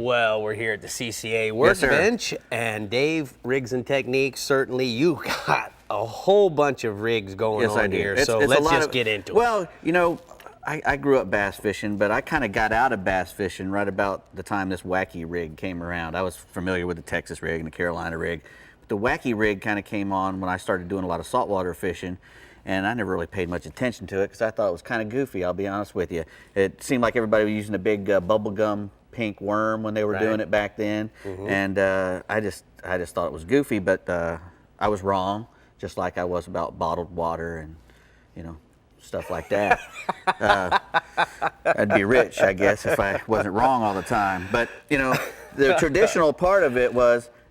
Well, we're here at the CCA Yes, sir. workbench, and Dave, Rigs and Techniques, certainly you got a whole bunch of rigs going Yes, on I do. here, It's so a let's lot just of- get into it. Well, you know, I grew up bass fishing, but I kind of got out of bass fishing right about the time this wacky rig came around. I was familiar with the Texas rig and the Carolina rig. But the wacky rig kind of came on when I started doing a lot of saltwater fishing, and I never really paid much attention to it because I thought it was kind of goofy, I'll be honest with you. It seemed like everybody was using a big bubblegum pink worm when they were doing it back then, and I just thought it was goofy, but I was wrong, just like I was about bottled water and, you know, stuff like that. I'd be rich, I guess, if I wasn't wrong all the time. But you know, the traditional part of it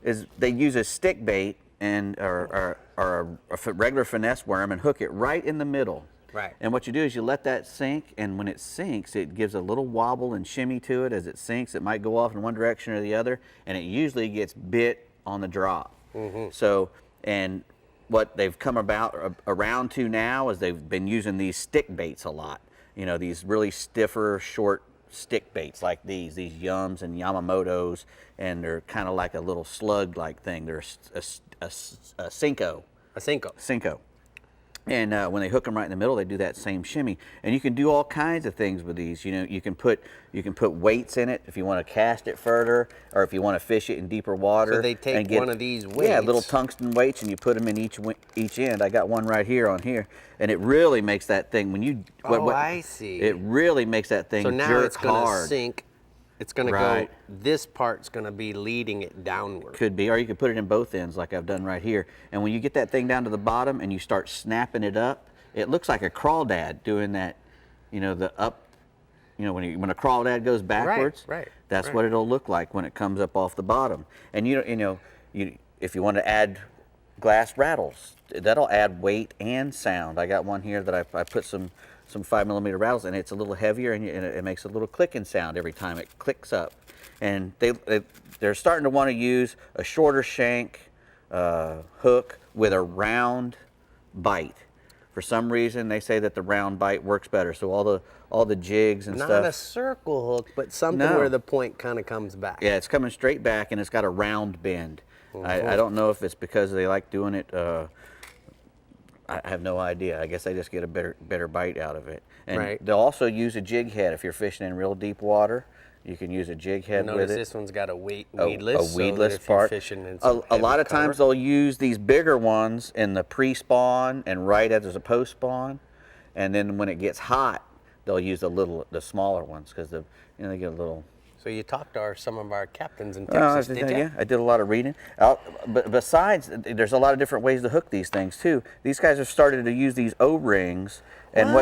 is they use a stick bait and or a regular finesse worm and hook it right in the middle. Right. And what you do is you let that sink, and when it sinks, it gives a little wobble and shimmy to it. As it sinks, it might go off in one direction or the other, and it usually gets bit on the drop. So, and what they've come around to now is they've been using these stick baits a lot. You know, these really stiffer, short stick baits like these Yums and Yamamotos, and they're kind of like a little slug-like thing. They're a Cinco. A Cinco. Cinco. And when they hook them right in the middle, they do that same shimmy. And you can do all kinds of things with these. You know, you can put weights in it if you want to cast it further, or if you want to fish it in deeper water. So they take and get, one of these weights. Yeah, little tungsten weights, and you put them in each end. I got one right here on here, and it really makes that thing when you. I see. It really makes that thing So now jerk it's going to hard. sink. It's going to Right. go, this part's going to be leading it downward. Could be, or you could put it in both ends like I've done right here. And when you get that thing down to the bottom and you start snapping it up, it looks like a crawdad doing that, you know, the up, you know, when a crawdad goes backwards, right, that's right. what it'll look like when it comes up off the bottom. And if you want to add glass rattles, that'll add weight and sound. I got one here that I put some 5mm rattles, and it's a little heavier, and it makes a little clicking sound every time it clicks up. And they're starting to want to use a shorter shank hook with a round bite. For some reason, they say that the round bite works better. So all the jigs and Not stuff. a circle hook, but something No. where the point kind of comes back. Yeah, it's coming straight back, and it's got a round bend. I don't know if it's because they like doing it. I have no idea. I guess they just get a better bite out of it. And Right. they'll also use a jig head if you're fishing in real deep water. You can use a jig head with Notice it. this one's got a weedless, A so weedless that if you're part. fishing in A some lot heavy of times cover- they'll use these bigger ones in the pre-spawn and right as a post-spawn, and then when it gets hot, they'll use the smaller ones because they get a little. So you talked to some of our captains in Well, Texas, did you? yeah, I did a lot of reading. But besides, there's a lot of different ways to hook these things too. These guys have started to use these O-rings, and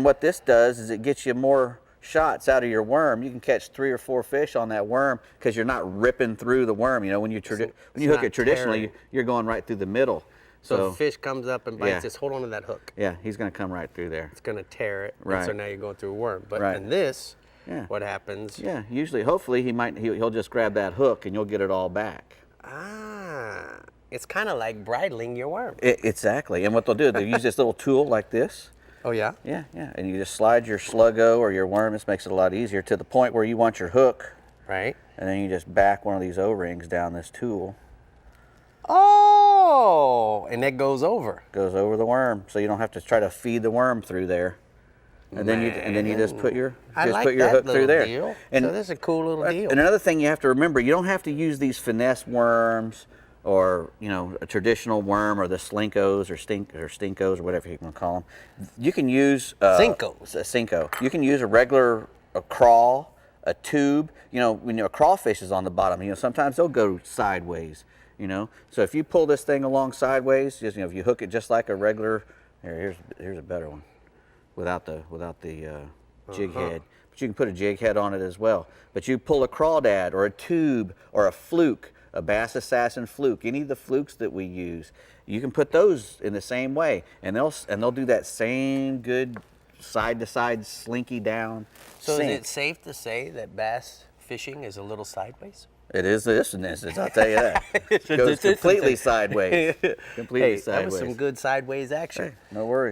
what this does is it gets you more shots out of your worm. You can catch 3 or 4 fish on that worm because you're not ripping through the worm. You know, when you hook not it traditionally, tearing. you're going right through the middle. So So if a fish comes up and bites Yeah. this, hold on to that hook. yeah, he's going to come right through there. It's going to tear it. Right. And so now you're going through a worm. But Right. in this, Yeah. what happens? Yeah, usually, hopefully, he'll just grab that hook and you'll get it all back. It's kind of like bridling your worm. Exactly. And what they'll do, they'll use this little tool like this. Oh, yeah? Yeah, and you just slide your sluggo or your worm. This makes it a lot easier to the point where you want your hook, Right? and then you just back one of these O-rings down this tool. Oh, and that goes over. Goes over the worm, so you don't have to try to feed the worm through there. And then you just put your I like put your that hook through little there. deal. And So this is a cool little deal. And another thing you have to remember, you don't have to use these finesse worms or a traditional worm or the slinkos or stinkos or whatever you want to call them. You can use Cincos. A cinco. You can use a crawl, a tube. When a crawfish is on the bottom, sometimes they'll go sideways. So if you pull this thing along sideways, just if you hook it just like a regular, here's a better one, without the jig head. But you can put a jig head on it as well. But you pull a crawdad or a tube or a fluke, a Bass Assassin fluke, any of the flukes that we use, you can put those in the same way, and they'll do that same good side to side slinky down. So sink. is it safe to say that bass fishing is a little sideways? It is this and this, I'll tell you that. It goes completely sideways. Completely Hey, that sideways. was some good sideways action. No worries.